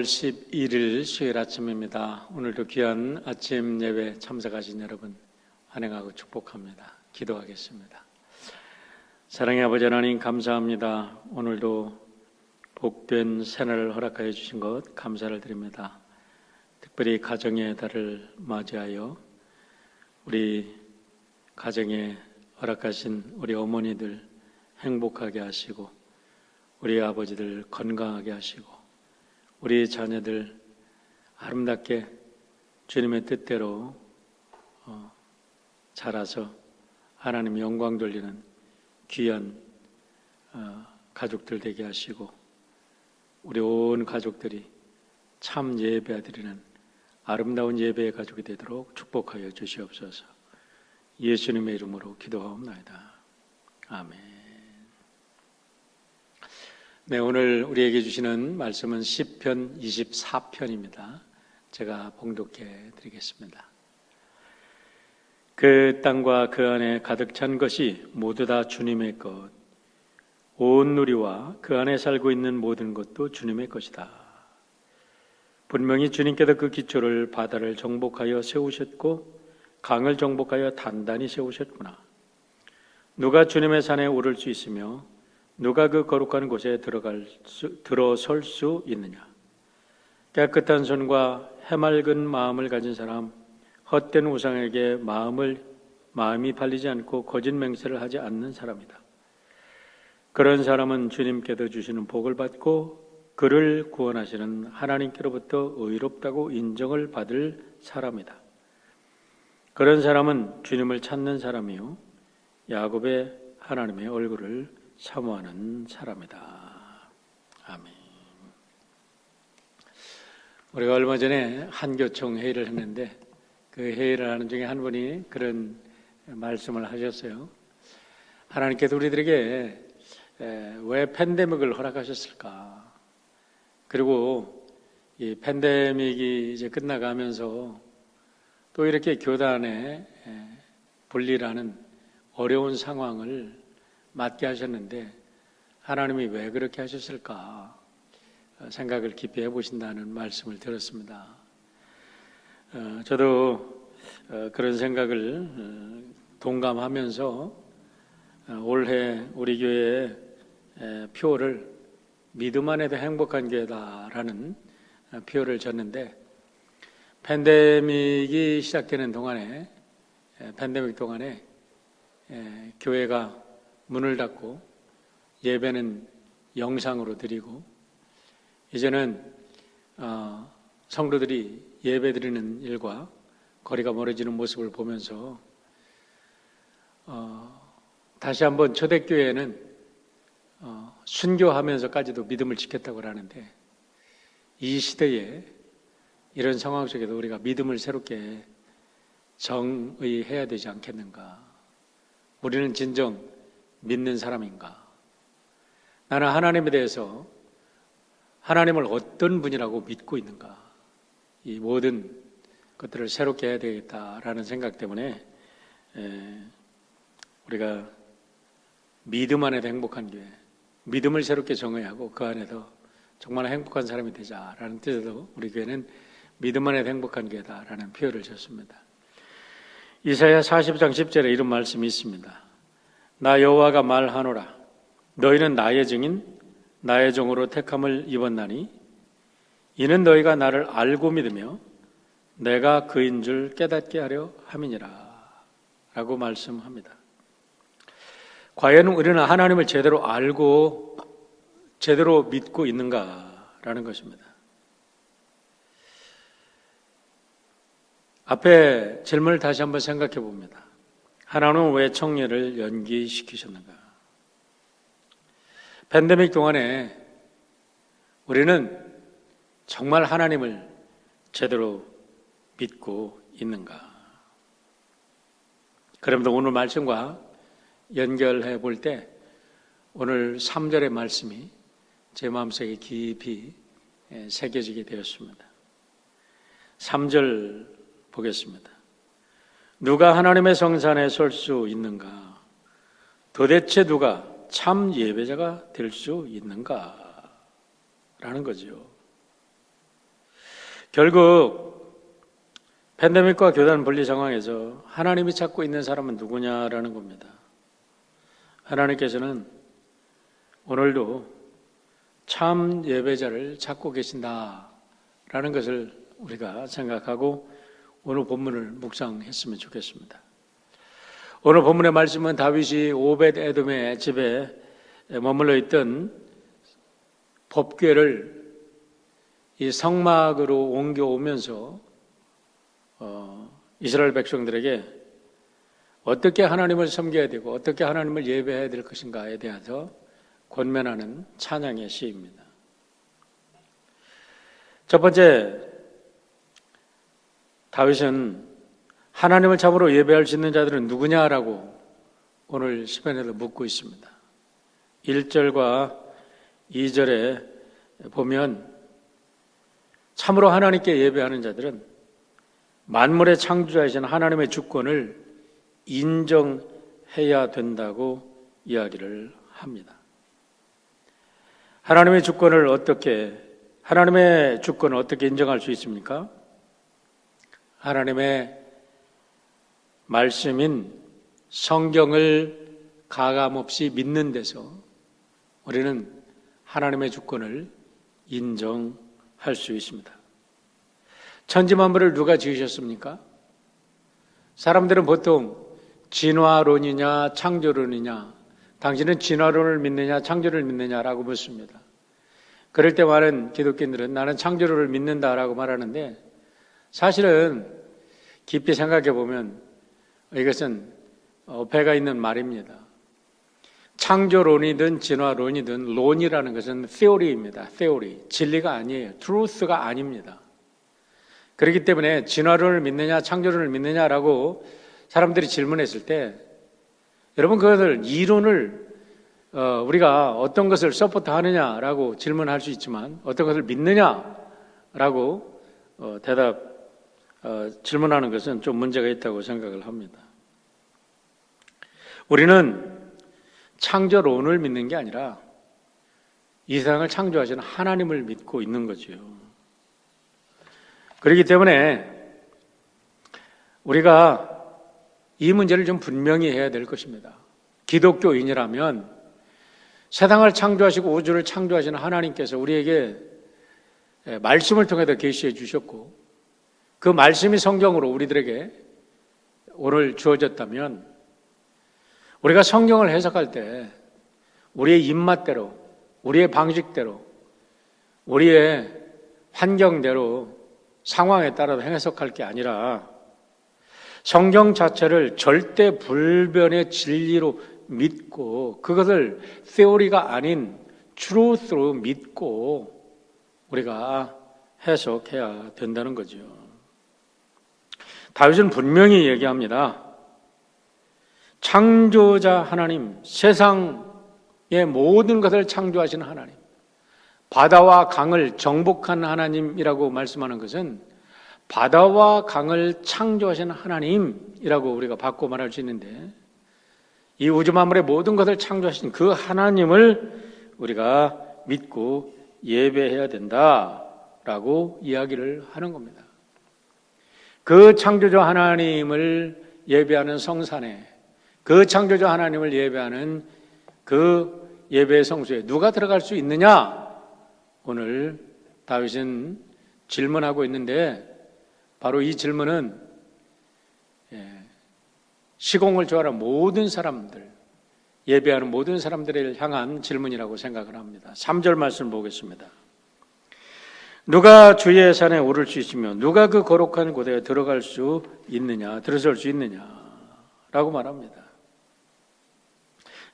11일 수요일 아침입니다. 오늘도 귀한 아침 예배 참석하신 여러분 환영하고 축복합니다. 기도하겠습니다. 사랑의 아버지 하나님 감사합니다. 오늘도 복된 새날을 허락하여 주신 것 감사를 드립니다. 특별히 가정의 달을 맞이하여 우리 가정에 허락하신 우리 어머니들 행복하게 하시고 우리 아버지들 건강하게 하시고 우리 자녀들 아름답게 주님의 뜻대로 자라서 하나님 영광 돌리는 귀한 가족들 되게 하시고 우리 온 가족들이 참 예배드리는 아름다운 예배의 가족이 되도록 축복하여 주시옵소서. 예수님의 이름으로 기도하옵나이다. 아멘. 네, 오늘 우리에게 주시는 말씀은 시편 24편입니다. 제가 봉독해 드리겠습니다. 그 땅과 그 안에 가득 찬 것이 모두 다 주님의 것, 온 누리와 그 안에 살고 있는 모든 것도 주님의 것이다. 분명히 주님께서 그 기초를 바다를 정복하여 세우셨고 강을 정복하여 단단히 세우셨구나. 누가 주님의 산에 오를 수 있으며 누가 그 거룩한 곳에 들어설 수 있느냐? 깨끗한 손과 해맑은 마음을 가진 사람, 헛된 우상에게 마음이 팔리지 않고 거짓 맹세를 하지 않는 사람이다. 그런 사람은 주님께서 주시는 복을 받고 그를 구원하시는 하나님께로부터 의롭다고 인정을 받을 사람이다. 그런 사람은 주님을 찾는 사람이요 야곱의 하나님의 얼굴을 사모하는 사람이다. 아멘. 우리가 얼마 전에 한교총 회의를 했는데 그 회의를 하는 중에 한 분이 그런 말씀을 하셨어요. 하나님께서 우리들에게 왜 팬데믹을 허락하셨을까? 그리고 이 팬데믹이 이제 끝나가면서 또 이렇게 교단에 분리라는 어려운 상황을 맞게 하셨는데 하나님이 왜 그렇게 하셨을까 생각을 깊이 해보신다는 말씀을 들었습니다. 저도 그런 생각을 동감하면서 올해 우리 교회의 표를 믿음 안에도 행복한 교회다라는 표를 줬는데 팬데믹이 시작되는 동안에 팬데믹 동안에 교회가 문을 닫고 예배는 영상으로 드리고 이제는 성도들이 예배 드리는 일과 거리가 멀어지는 모습을 보면서 다시 한번 초대교회는 순교하면서까지도 믿음을 지켰다고 하는데 이 시대에 이런 상황 속에도 우리가 믿음을 새롭게 정의해야 되지 않겠는가? 우리는 진정 믿는 사람인가? 나는 하나님에 대해서 하나님을 어떤 분이라고 믿고 있는가? 이 모든 것들을 새롭게 해야 되겠다라는 생각 때문에 우리가 믿음 안에도 행복한 교회, 믿음을 새롭게 정의하고 그 안에도 정말 행복한 사람이 되자라는 뜻에도 우리 교회는 믿음 안에도 행복한 교회다라는 표현을 줬습니다. 이사야 40장 10절에 이런 말씀이 있습니다. 나 여호와가 말하노라. 너희는 나의 증인, 나의 종으로 택함을 입었나니 이는 너희가 나를 알고 믿으며 내가 그인 줄 깨닫게 하려 함이니라 라고 말씀합니다. 과연 우리는 하나님을 제대로 알고 제대로 믿고 있는가라는 것입니다. 앞에 질문을 다시 한번 생각해 봅니다. 하나님은 왜 청년을 연기시키셨는가? 팬데믹 동안에 우리는 정말 하나님을 제대로 믿고 있는가? 그러면서 오늘 말씀과 연결해 볼 때 오늘 3절의 말씀이 제 마음속에 깊이 새겨지게 되었습니다. 3절 보겠습니다. 누가 하나님의 성산에 설 수 있는가? 도대체 누가 참 예배자가 될 수 있는가? 라는 거죠. 결국 팬데믹과 교단 분리 상황에서 하나님이 찾고 있는 사람은 누구냐라는 겁니다. 하나님께서는 오늘도 참 예배자를 찾고 계신다라는 것을 우리가 생각하고 오늘 본문을 묵상했으면 좋겠습니다. 오늘 본문의 말씀은 다윗이 오벳 에돔의 집에 머물러 있던 법궤를 이 성막으로 옮겨오면서 이스라엘 백성들에게 어떻게 하나님을 섬겨야 되고 어떻게 하나님을 예배해야 될 것인가에 대해서 권면하는 찬양의 시입니다. 첫 번째, 다윗은 하나님을 참으로 예배할 수 있는 자들은 누구냐라고 오늘 시편에도 묻고 있습니다. 1절과 2절에 보면 참으로 하나님께 예배하는 자들은 만물의 창조자이신 하나님의 주권을 인정해야 된다고 이야기를 합니다. 하나님의 주권을 어떻게 인정할 수 있습니까? 하나님의 말씀인 성경을 가감없이 믿는 데서 우리는 하나님의 주권을 인정할 수 있습니다. 천지만물을 누가 지으셨습니까? 사람들은 보통 진화론이냐 창조론이냐, 당신은 진화론을 믿느냐 창조를 믿느냐라고 묻습니다. 그럴 때 많은 기독교인들은 나는 창조론을 믿는다라고 말하는데, 사실은 깊이 생각해 보면 이것은 어폐가 있는 말입니다. 창조론이든 진화론이든 론이라는 것은 theory입니다. theory. 진리가 아니에요. truth가 아닙니다. 그렇기 때문에 진화론을 믿느냐 창조론을 믿느냐라고 사람들이 질문했을 때, 여러분 그것을 이론을 우리가 어떤 것을 서포트하느냐라고 질문할 수 있지만 어떤 것을 믿느냐라고 질문하는 것은 좀 문제가 있다고 생각을 합니다. 우리는 창조론을 믿는 게 아니라 이 세상을 창조하시는 하나님을 믿고 있는 거죠. 그렇기 때문에 우리가 이 문제를 좀 분명히 해야 될 것입니다. 기독교인이라면 세상을 창조하시고 우주를 창조하시는 하나님께서 우리에게 말씀을 통해서 계시해 주셨고, 그 말씀이 성경으로 우리들에게 오늘 주어졌다면 우리가 성경을 해석할 때 우리의 입맛대로, 우리의 방식대로, 우리의 환경대로, 상황에 따라 해석할 게 아니라 성경 자체를 절대 불변의 진리로 믿고 그것을 theory가 아닌 truth로 믿고 우리가 해석해야 된다는 거죠. 다윗은 분명히 얘기합니다. 창조자 하나님, 세상의 모든 것을 창조하신 하나님, 바다와 강을 정복한 하나님이라고 말씀하는 것은 바다와 강을 창조하신 하나님이라고 우리가 바꿔 말할 수 있는데, 이 우주 만물의 모든 것을 창조하신 그 하나님을 우리가 믿고 예배해야 된다라고 이야기를 하는 겁니다. 그 창조자 하나님을 예배하는 성산에, 그 창조자 하나님을 예배하는 그 예배 성소에 누가 들어갈 수 있느냐? 오늘 다윗은 질문하고 있는데, 바로 이 질문은 시공을 좋아하는 모든 사람들, 예배하는 모든 사람들을 향한 질문이라고 생각을 합니다. 3절 말씀 보겠습니다. 누가 주의 산에 오를 수 있으며 누가 그 거룩한 곳에 들어갈 수 있느냐, 들어설 수 있느냐라고 말합니다.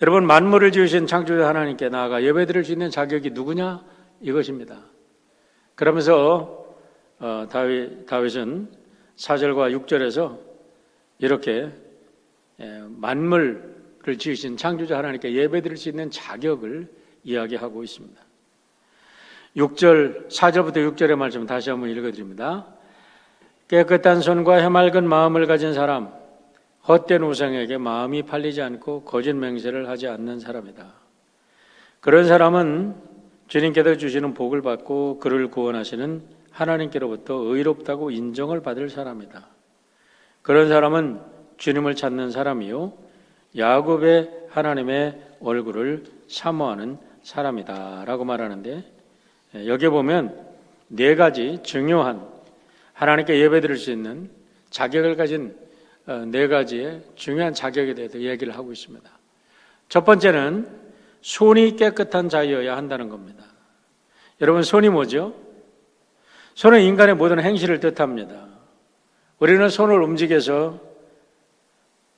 여러분, 만물을 지으신 창조자 하나님께 나아가 예배드릴 수 있는 자격이 누구냐? 이것입니다. 그러면서 다윗은 4절과 6절에서 이렇게 만물을 지으신 창조자 하나님께 예배드릴 수 있는 자격을 이야기하고 있습니다. 4절부터 6절의 말씀 다시 한번 읽어드립니다. 깨끗한 손과 해맑은 마음을 가진 사람, 헛된 우상에게 마음이 팔리지 않고 거짓 맹세를 하지 않는 사람이다. 그런 사람은 주님께서 주시는 복을 받고 그를 구원하시는 하나님께로부터 의롭다고 인정을 받을 사람이다. 그런 사람은 주님을 찾는 사람이요 야곱의 하나님의 얼굴을 사모하는 사람이다 라고 말하는데, 여기에 보면 네 가지 중요한 하나님께 예배드릴 수 있는 자격을 가진 네 가지의 중요한 자격에 대해서 얘기를 하고 있습니다. 첫 번째는 손이 깨끗한 자여야 한다는 겁니다. 여러분, 손이 뭐죠? 손은 인간의 모든 행실을 뜻합니다. 우리는 손을 움직여서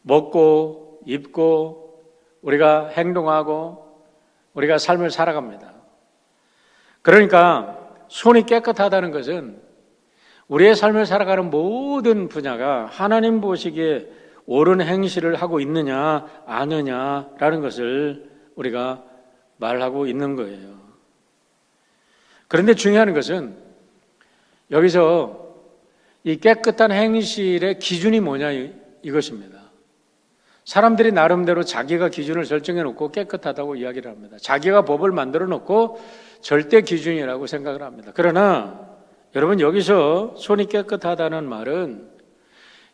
먹고 입고 우리가 행동하고 우리가 삶을 살아갑니다. 그러니까 손이 깨끗하다는 것은 우리의 삶을 살아가는 모든 분야가 하나님 보시기에 옳은 행실을 하고 있느냐 아느냐라는 것을 우리가 말하고 있는 거예요. 그런데 중요한 것은 여기서 이 깨끗한 행실의 기준이 뭐냐 이것입니다. 사람들이 나름대로 자기가 기준을 설정해 놓고 깨끗하다고 이야기를 합니다. 자기가 법을 만들어 놓고 절대 기준이라고 생각을 합니다. 그러나 여러분, 여기서 손이 깨끗하다는 말은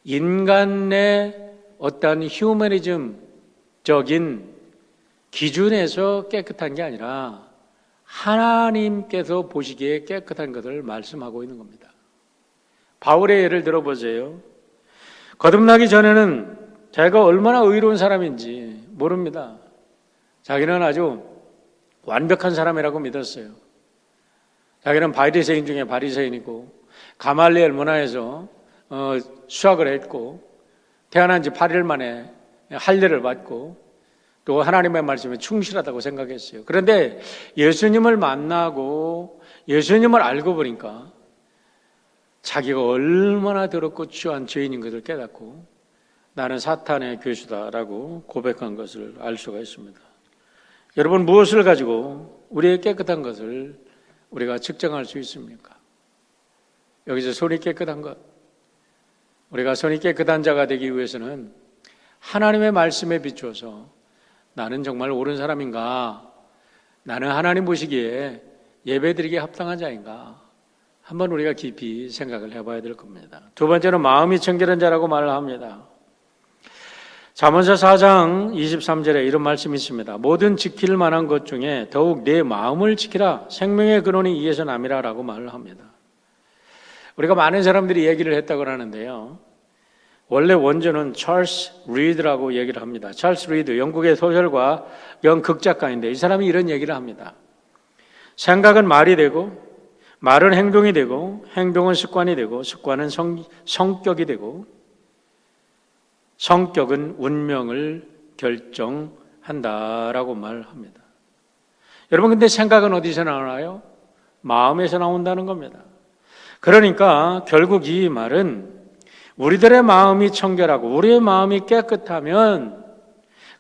인간의 어떤 휴머니즘적인 기준에서 깨끗한 게 아니라 하나님께서 보시기에 깨끗한 것을 말씀하고 있는 겁니다. 바울의 예를 들어보세요. 거듭나기 전에는 자기가 얼마나 의로운 사람인지 모릅니다. 자기는 아주 완벽한 사람이라고 믿었어요. 자기는 바리새인 중에 바리새인이고 가말리엘 문화에서 수학을 했고 태어난 지 8일 만에 할례를 받고 또 하나님의 말씀에 충실하다고 생각했어요. 그런데 예수님을 만나고 예수님을 알고 보니까 자기가 얼마나 더럽고 추한 죄인인 것을 깨닫고 나는 사탄의 교수다라고 고백한 것을 알 수가 있습니다. 여러분, 무엇을 가지고 우리의 깨끗한 것을 우리가 측정할 수 있습니까? 여기서 손이 깨끗한 것, 우리가 손이 깨끗한 자가 되기 위해서는 하나님의 말씀에 비추어서 나는 정말 옳은 사람인가, 나는 하나님 보시기에 예배드리기에 합당한 자인가, 한번 우리가 깊이 생각을 해봐야 될 겁니다. 두 번째는 마음이 청결한 자라고 말을 합니다. 잠언서 4장 23절에 이런 말씀이 있습니다. 모든 지킬 만한 것 중에 더욱 내 마음을 지키라. 생명의 근원이 이에서 남이라 라고 말을 합니다. 우리가 많은 사람들이 얘기를 했다고 하는데요. 원래 원조는 찰스 리드라고 얘기를 합니다. 찰스 리드, 영국의 소설가 겸 극작가인데 이 사람이 이런 얘기를 합니다. 생각은 말이 되고 말은 행동이 되고 행동은 습관이 되고 습관은 성격이 되고 성격은 운명을 결정한다라고 말합니다. 여러분, 근데 생각은 어디서 나오나요? 마음에서 나온다는 겁니다. 그러니까 결국 이 말은 우리들의 마음이 청결하고 우리의 마음이 깨끗하면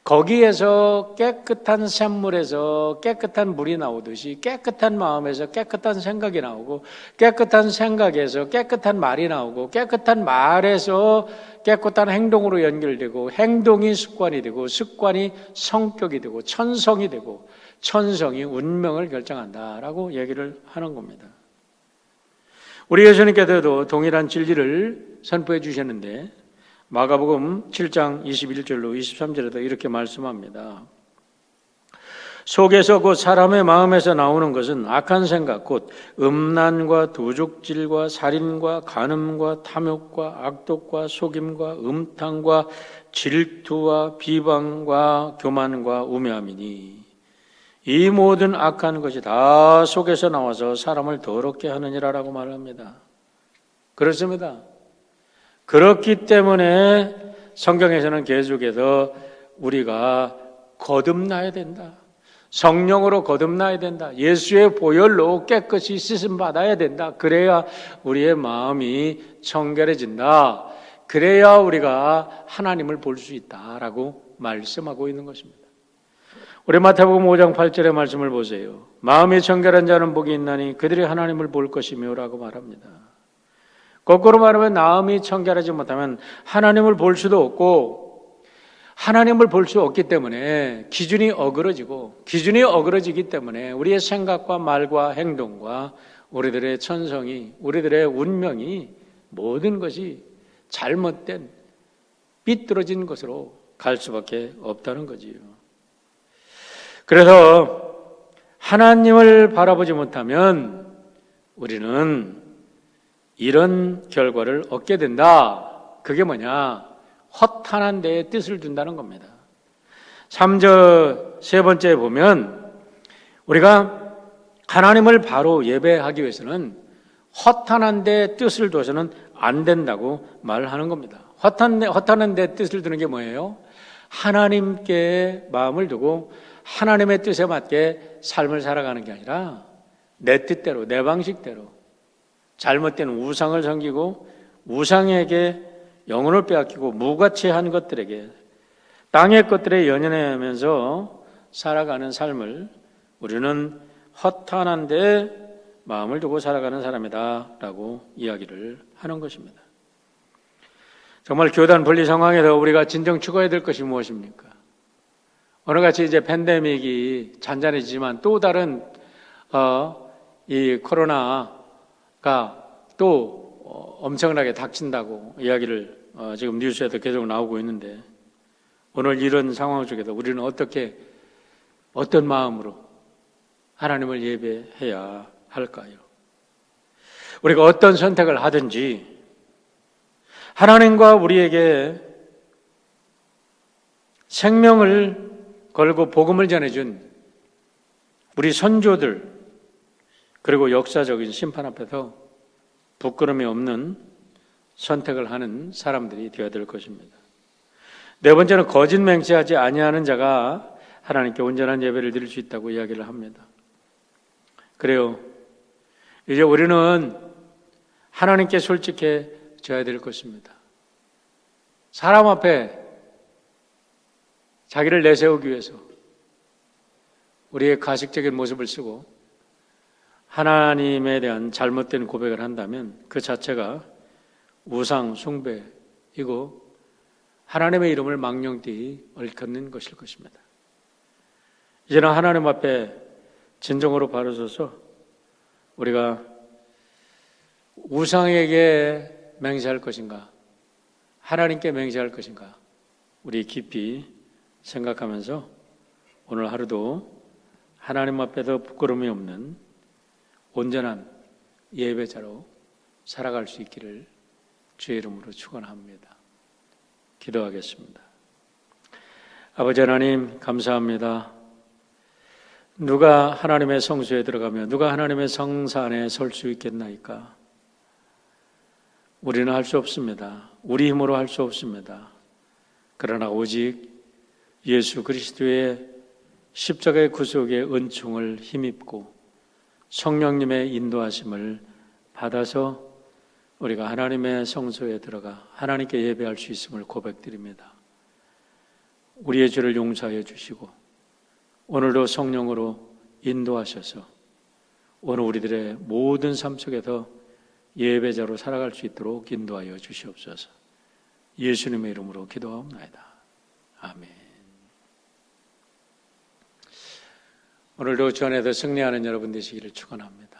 거기에서 깨끗한 샘물에서 깨끗한 물이 나오듯이 깨끗한 마음에서 깨끗한 생각이 나오고 깨끗한 생각에서 깨끗한 말이 나오고 깨끗한 말에서 깨끗한 행동으로 연결되고 행동이 습관이 되고 습관이 성격이 되고 천성이 되고 천성이 운명을 결정한다라고 얘기를 하는 겁니다. 우리 예수님께서도 동일한 진리를 선포해 주셨는데 마가복음 7장 21절로 23절에도 이렇게 말씀합니다. 속에서 곧 사람의 마음에서 나오는 것은 악한 생각 곧 음란과 도둑질과 살인과 간음과 탐욕과 악독과 속임과 음탕과 질투와 비방과 교만과 우매함이니 이 모든 악한 것이 다 속에서 나와서 사람을 더럽게 하느니라라고 말합니다. 그렇습니다. 그렇기 때문에 성경에서는 계속해서 우리가 거듭나야 된다. 성령으로 거듭나야 된다. 예수의 보혈로 깨끗이 씻음 받아야 된다. 그래야 우리의 마음이 청결해진다. 그래야 우리가 하나님을 볼 수 있다라고 말씀하고 있는 것입니다. 우리 마태복음 5장 8절의 말씀을 보세요. 마음이 청결한 자는 복이 있나니 그들이 하나님을 볼 것이며 라고 말합니다. 거꾸로 말하면 마음이 청결하지 못하면 하나님을 볼 수도 없고 하나님을 볼 수 없기 때문에 기준이 어그러지고 기준이 어그러지기 때문에 우리의 생각과 말과 행동과 우리들의 천성이, 우리들의 운명이 모든 것이 잘못된 삐뚤어진 것으로 갈 수밖에 없다는 거지요. 그래서 하나님을 바라보지 못하면 우리는 이런 결과를 얻게 된다. 그게 뭐냐? 허탄한 데에 뜻을 둔다는 겁니다. 3절 세 번째에 보면 우리가 하나님을 바로 예배하기 위해서는 허탄한 데에 뜻을 둬서는 안 된다고 말하는 겁니다. 허탄한 데에 뜻을 두는 게 뭐예요? 하나님께 마음을 두고 하나님의 뜻에 맞게 삶을 살아가는 게 아니라 내 뜻대로, 내 방식대로 잘못된 우상을 섬기고 우상에게 영혼을 빼앗기고 무가치한 것들에게 땅의 것들에 연연하면서 살아가는 삶을 우리는 허탄한 데 마음을 두고 살아가는 사람이다 라고 이야기를 하는 것입니다. 정말 교단 분리 상황에서 우리가 진정 추구해야 될 것이 무엇입니까? 오늘같이 이제 팬데믹이 잔잔해지지만 또 다른 이 코로나가 또 엄청나게 닥친다고 이야기를 지금 뉴스에도 계속 나오고 있는데 오늘 이런 상황 속에서 우리는 어떤 마음으로 하나님을 예배해야 할까요? 우리가 어떤 선택을 하든지 하나님과 우리에게 생명을 걸고 복음을 전해준 우리 선조들 그리고 역사적인 심판 앞에서 부끄러움이 없는 선택을 하는 사람들이 되어야 될 것입니다. 네 번째는 거짓 맹세하지 아니하는 자가 하나님께 온전한 예배를 드릴 수 있다고 이야기를 합니다. 그래요. 이제 우리는 하나님께 솔직해져야 될 것입니다. 사람 앞에 자기를 내세우기 위해서 우리의 가식적인 모습을 쓰고 하나님에 대한 잘못된 고백을 한다면 그 자체가 우상 숭배이고 하나님의 이름을 망령되이 얽혀는 것일 것입니다. 이제는 하나님 앞에 진정으로 바로 서서 우리가 우상에게 맹세할 것인가 하나님께 맹세할 것인가 우리 깊이 생각하면서 오늘 하루도 하나님 앞에서 부끄러움이 없는 온전한 예배자로 살아갈 수 있기를 주의 이름으로 축원합니다. 기도하겠습니다. 아버지 하나님 감사합니다. 누가 하나님의 성소에 들어가며 누가 하나님의 성사 안에 설 수 있겠나이까? 우리는 할 수 없습니다. 우리 힘으로 할 수 없습니다. 그러나 오직 예수 그리스도의 십자가의 구속의 은총을 힘입고 성령님의 인도하심을 받아서 우리가 하나님의 성소에 들어가 하나님께 예배할 수 있음을 고백드립니다. 우리의 죄를 용서하여 주시고 오늘도 성령으로 인도하셔서 오늘 우리들의 모든 삶 속에서 예배자로 살아갈 수 있도록 인도하여 주시옵소서. 예수님의 이름으로 기도하옵나이다. 아멘. 오늘도 주 안에서 승리하는 여러분 되시기를 축원합니다.